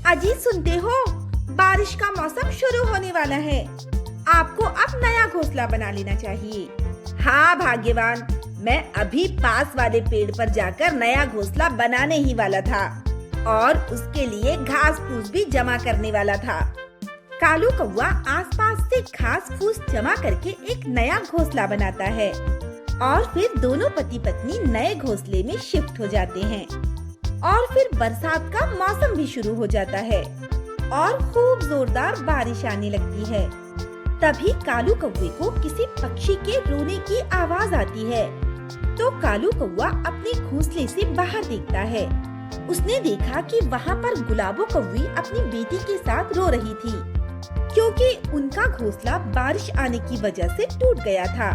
अजी सुनते हो, बारिश का मौसम शुरू होने वाला है। आपको अब नया घोंसला बना लेना चाहिए। हाँ भाग्यवान, मैं अभी पास वाले पेड़ पर जाकर नया घोंसला बनाने ही वाला था और उसके लिए घास फूस भी जमा करने वाला था। कालू कौवा आसपास से घास फूस जमा करके एक नया घोंसला बनाता है और फिर दोनों पति पत्नी नए घोंसले में शिफ्ट हो जाते हैं। और फिर बरसात का मौसम भी शुरू हो जाता है और खूब जोरदार बारिश आने लगती है। तभी कालू कौवे को किसी पक्षी के रोने की आवाज आती है। तो कालू कौवा अपने घोंसले से बाहर देखता है। उसने देखा कि वहाँ पर गुलाबो कौवी अपनी बेटी के साथ रो रही थी, क्योंकि उनका घोंसला बारिश आने की वजह से टूट गया था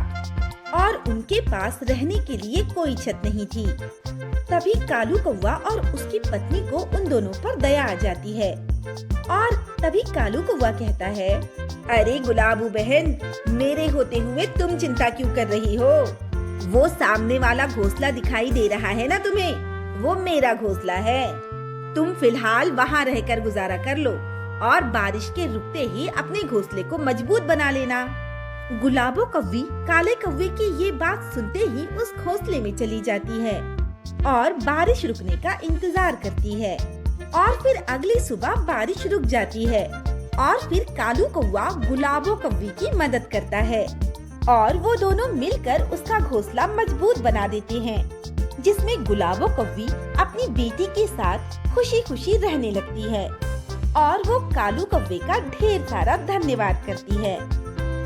और उनके पास रहने के लिए कोई छत नहीं थी। तभी कालू कौवा और उसकी पत्नी को उन दोनों पर दया आ जाती है और तभी कालू कौवा कहता है, अरे गुलाबो बहन, मेरे होते हुए तुम चिंता क्यों कर रही हो? वो सामने वाला घोंसला दिखाई दे रहा है ना तुम्हें, वो मेरा घोंसला है। तुम फिलहाल वहाँ रहकर गुजारा कर लो और बारिश के रुकते ही अपने घोंसले को मजबूत बना लेना। गुलाबो कौवी काले कौवे की ये बात सुनते ही उस घोंसले में चली जाती है और बारिश रुकने का इंतजार करती है। और फिर अगली सुबह बारिश रुक जाती है और फिर कालू कौवा गुलाबो कौवी की मदद करता है और वो दोनों मिलकर उसका घोंसला मजबूत बना देते हैं, जिसमें गुलाबो कौवी अपनी बेटी के साथ खुशी खुशी रहने लगती है और वो कालू कौवे का ढेर सारा धन्यवाद करती है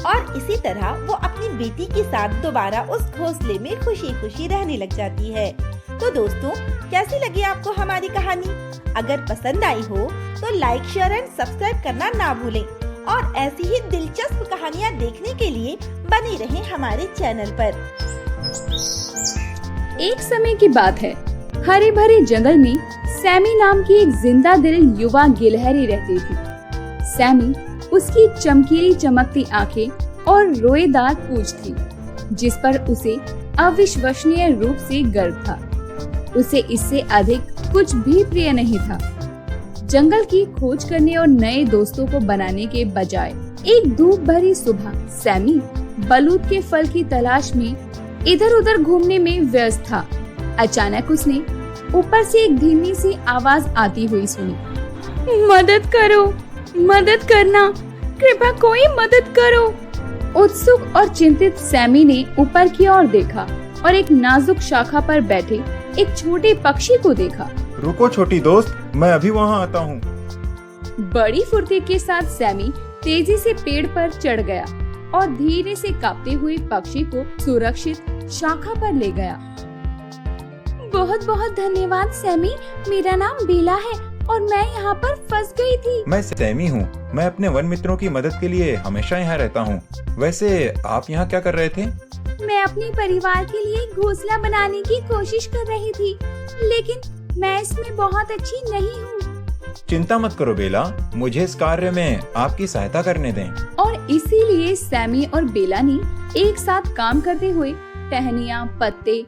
और इसी तरह वो अपनी बेटी के साथ दोबारा उस घोंसले में खुशी खुशी रहने लग जाती है। तो दोस्तों, कैसी लगी आपको हमारी कहानी? अगर पसंद आई हो तो लाइक, शेयर एंड सब्सक्राइब करना ना भूलें और ऐसी ही दिलचस्प कहानियाँ देखने के लिए बने रहें हमारे चैनल पर। एक समय की बात है, हरे भरे जंगल में सैमी नाम की एक जिंदा दिल युवा गिलहरी रहती थी। सैमी, उसकी चमकीली चमकती आंखें और रोएदार पूंछ थी, जिस पर उसे अविश्वसनीय रूप से गर्व था। उसे इससे अधिक कुछ भी प्रिय नहीं था। जंगल की खोज करने और नए दोस्तों को बनाने के बजाय एक धूप भरी सुबह सैमी बलूत के फल की तलाश में इधर उधर घूमने में व्यस्त था। अचानक उसने ऊपर से एक धीमी सी आवाज आती हुई सुनी, मदद करो, मदद करना, कृपया कोई मदद करो। उत्सुक और चिंतित सैमी ने ऊपर की ओर देखा और एक नाजुक शाखा पर बैठे एक छोटे पक्षी को देखा। रुको छोटी दोस्त, मैं अभी वहाँ आता हूँ। बड़ी फुर्ती के साथ सैमी तेजी से पेड़ पर चढ़ गया और धीरे से कांपते हुए पक्षी को सुरक्षित शाखा पर ले गया। बहुत बहुत धन्यवाद सैमी, मेरा नाम बेला है और मैं यहाँ पर फंस गई थी। मैं सैमी हूँ, मैं अपने वन मित्रों की मदद के लिए हमेशा यहाँ रहता हूँ। वैसे आप यहाँ क्या कर रहे थे? मैं अपने परिवार के लिए घोंसला बनाने की कोशिश कर रही थी, लेकिन मैं इसमें बहुत अच्छी नहीं हूँ। चिंता मत करो बेला, मुझे इस कार्य में आपकी सहायता करने दें। और इसीलिए सैमी और बेला ने एक साथ काम करते हुए टहनियाँ, पत्ते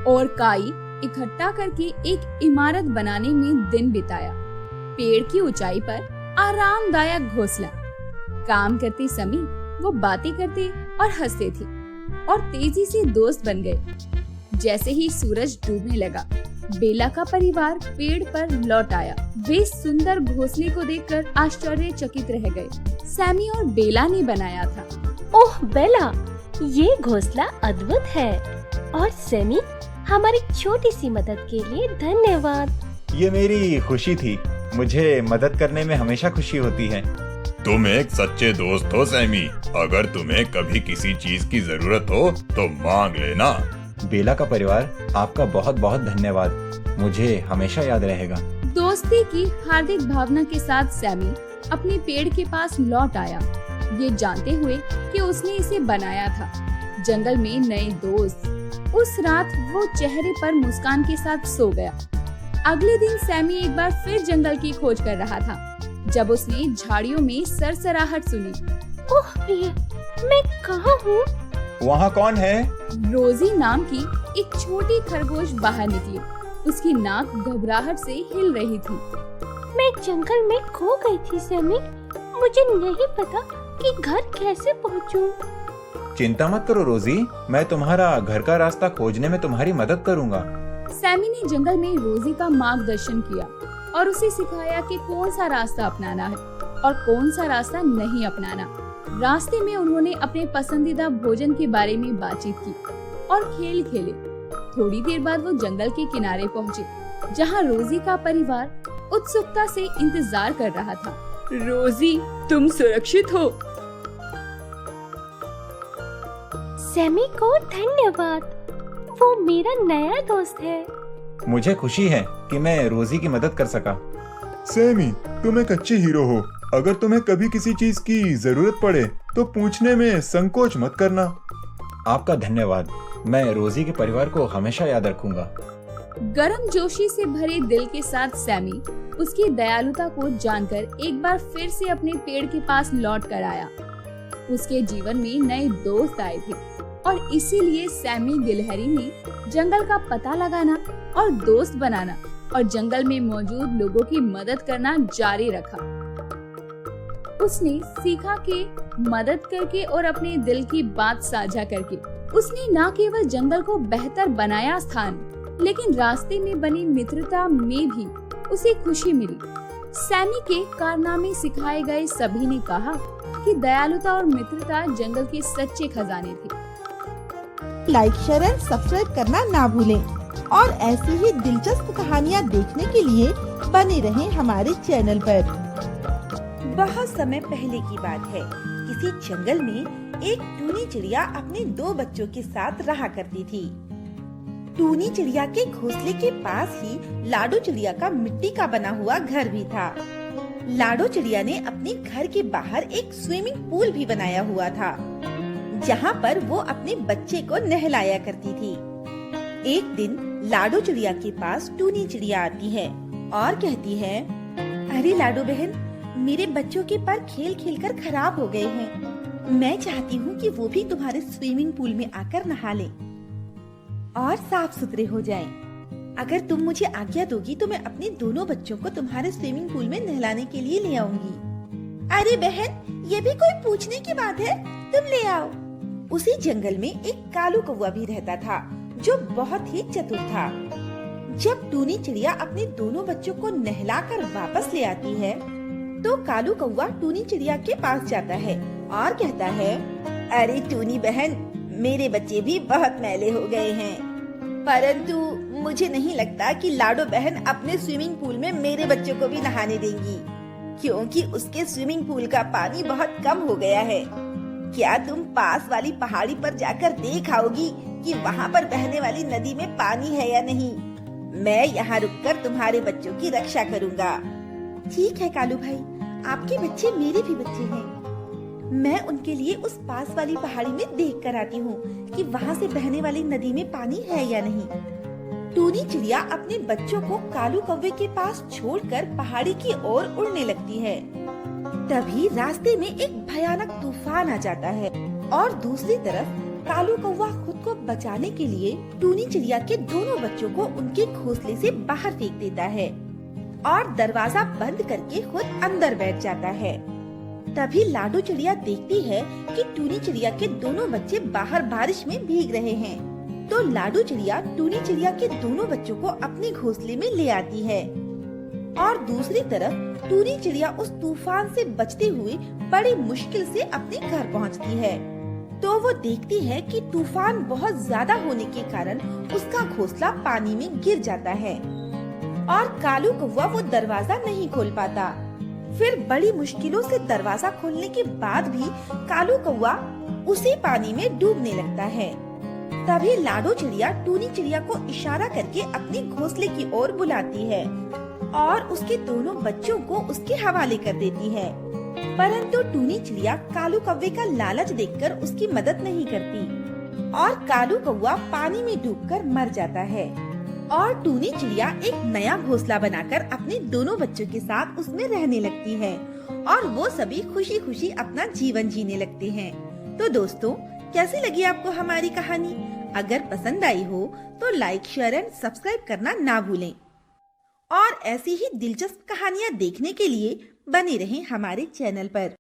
और काई इकट्ठा करके एक इमारत बनाने में दिन बिताया। पेड़ की ऊंचाई पर आरामदायक घोंसला। काम करते समय वो बातें करते और हंसते थे और तेजी से दोस्त बन गए। जैसे ही सूरज डूबने लगा, बेला का परिवार पेड़ पर लौट आया। वे सुंदर घोंसले को देखकर आश्चर्यचकित रह गए। सैमी और बेला ने बनाया था। ओह बेला, ये घोंसला अद्भुत है और सैमी, हमारी छोटी सी मदद के लिए धन्यवाद। ये मेरी खुशी थी, मुझे मदद करने में हमेशा खुशी होती है। तुम एक सच्चे दोस्त हो सैमी, अगर तुम्हें कभी किसी चीज की जरूरत हो तो मांग लेना। बेला का परिवार, आपका बहुत बहुत धन्यवाद, मुझे हमेशा याद रहेगा। दोस्ती की हार्दिक भावना के साथ सैमी अपने पेड़ के पास लौट आया, ये जानते हुए कि उसने इसे बनाया था। जंगल में नए दोस्त। उस रात वो चेहरे पर मुस्कान के साथ सो गया। अगले दिन सैमी एक बार फिर जंगल की खोज कर रहा था, जब उसने झाड़ियों में सरसराहट सुनी। ओह प्रिय, मैं कहाँ हूँ? वहाँ कौन है? रोजी नाम की एक छोटी खरगोश बाहर निकली। उसकी नाक घबराहट से हिल रही थी। मैं जंगल में खो गई थी सैमी। मुझे नहीं पता कि घर कैसे पहुंचूं। चिंता मत करो रोजी, मैं तुम्हारा घर का रास्ता खोजने में तुम्हारी मदद करूंगा। सैमी ने जंगल में रोजी का मार्गदर्शन किया और उसे सिखाया कि कौन सा रास्ता अपनाना है और कौन सा रास्ता नहीं अपनाना। रास्ते में उन्होंने अपने पसंदीदा भोजन के बारे में बातचीत की और खेल खेले। थोड़ी देर बाद वो जंगल के किनारे पहुँचे, जहाँ रोजी का परिवार उत्सुकता से इंतजार कर रहा था। रोजी, तुम सुरक्षित हो? सैमी को धन्यवाद, वो मेरा नया दोस्त है। मुझे खुशी है कि मैं रोजी की मदद कर सका। सैमी, तुम एक अच्छे हीरो हो। अगर तुम्हें कभी किसी चीज की जरूरत पड़े तो पूछने में संकोच मत करना। आपका धन्यवाद, मैं रोजी के परिवार को हमेशा याद रखूंगा। गर्म जोशी से भरे दिल के साथ सैमी उसकी दयालुता को जानकर एक बार फिर से अपने पेड़ के पास लौट कर आया। उसके जीवन में नए दोस्त आए थे और इसीलिए सैमी गिलहरी ने जंगल का पता लगाना और दोस्त बनाना और जंगल में मौजूद लोगों की मदद करना जारी रखा। उसने सीखा कि मदद करके और अपने दिल की बात साझा करके उसने न केवल जंगल को बेहतर बनाया स्थान, लेकिन रास्ते में बनी मित्रता में भी उसे खुशी मिली। सैमी के कारनामे सिखाए गए सभी ने कहा कि दयालुता और मित्रता जंगल के सच्चे खजाने थे। लाइक, शेयर एंड सब्सक्राइब करना ना भूलें और ऐसी ही दिलचस्प कहानियाँ देखने के लिए बने रहें हमारे चैनल पर। बहुत समय पहले की बात है, किसी जंगल में एक टूनी चिड़िया अपने 2 बच्चों के साथ रहा करती थी। टूनी चिड़िया के घोंसले के पास ही लाडो चिड़िया का मिट्टी का बना हुआ घर भी था। लाडो चिड़िया ने अपने घर के बाहर एक स्विमिंग पूल भी बनाया हुआ था, जहाँ पर वो अपने बच्चे को नहलाया करती थी। एक दिन लाडो चिड़िया के पास टूनी चिड़िया आती है और कहती है, अरे लाडो बहन, मेरे बच्चों के पैर खेल खेल कर खराब हो गए हैं। मैं चाहती हूँ कि वो भी तुम्हारे स्विमिंग पूल में आकर नहा लें और साफ सुथरे हो जाएं। अगर तुम मुझे आज्ञा दोगी तो मैं अपने दोनों बच्चों को तुम्हारे स्विमिंग पूल में नहलाने के लिए ले आऊंगी। अरे बहन, ये भी कोई पूछने की बात है, तुम ले आओ। उसी जंगल में एक कालू कौवा भी रहता था, जो बहुत ही चतुर था। जब टूनी चिड़िया अपने दोनों बच्चों को नहलाकर वापस ले आती है, तो कालू कौवा टूनी चिड़िया के पास जाता है और कहता है, अरे टूनी बहन, मेरे बच्चे भी बहुत मैले हो गए हैं, परंतु मुझे नहीं लगता कि लाडो बहन अपने स्विमिंग पूल में मेरे बच्चों को भी नहाने देंगी, क्योंकि उसके स्विमिंग पूल का पानी बहुत कम हो गया है। क्या तुम पास वाली पहाड़ी पर जाकर देख आओगी कि वहाँ पर बहने वाली नदी में पानी है या नहीं? मैं यहाँ रुककर तुम्हारे बच्चों की रक्षा करूँगा। ठीक है कालू भाई, आपके बच्चे मेरे भी बच्चे हैं। मैं उनके लिए उस पास वाली पहाड़ी में देख कर आती हूँ कि वहाँ से बहने वाली नदी में पानी है या नहीं। टूनी चिड़िया अपने बच्चों को कालू कौवे के पास छोड़कर पहाड़ी की ओर उड़ने लगती है। तभी रास्ते में एक भयानक तूफान आ जाता है और दूसरी तरफ कालू कौवा खुद को बचाने के लिए टूनी चिड़िया के दोनों बच्चों को उनके घोंसले से बाहर फेंक देता है और दरवाजा बंद करके खुद अंदर बैठ जाता है। तभी लाडो चिड़िया देखती है कि टूनी चिड़िया के दोनों बच्चे बाहर बारिश में भीग रहे हैं, तो लाडो चिड़िया टूनी चिड़िया के दोनों बच्चों को अपने घोंसले में ले आती है और दूसरी तरफ टूनी चिड़िया उस तूफान से बचते हुए बड़ी मुश्किल से अपने घर पहुंचती है। तो वो देखती है कि तूफान बहुत ज्यादा होने के कारण उसका घोंसला पानी में गिर जाता है और कालू कौवा वो दरवाजा नहीं खोल पाता। फिर बड़ी मुश्किलों से दरवाजा खोलने के बाद भी कालू कौवा उसी पानी में डूबने लगता है। तभी लाडो चिड़िया टूनी चिड़िया को इशारा करके अपने घोंसले की ओर बुलाती है और उसके दोनों बच्चों को उसके हवाले कर देती है, परंतु टूनी चिड़िया कालू कौवे का लालच देखकर उसकी मदद नहीं करती और कालू कौवा पानी में डूबकर मर जाता है और टूनी चिड़िया एक नया घोंसला बनाकर अपने दोनों बच्चों के साथ उसमें रहने लगती है और वो सभी खुशी खुशी अपना जीवन जीने लगते हैं। तो दोस्तों, कैसी लगी आपको हमारी कहानी? अगर पसंद आई हो तो लाइक, शेयर एंड सब्सक्राइब करना ना भूलें और ऐसी ही दिलचस्प कहानियाँ देखने के लिए बने रहें हमारे चैनल पर।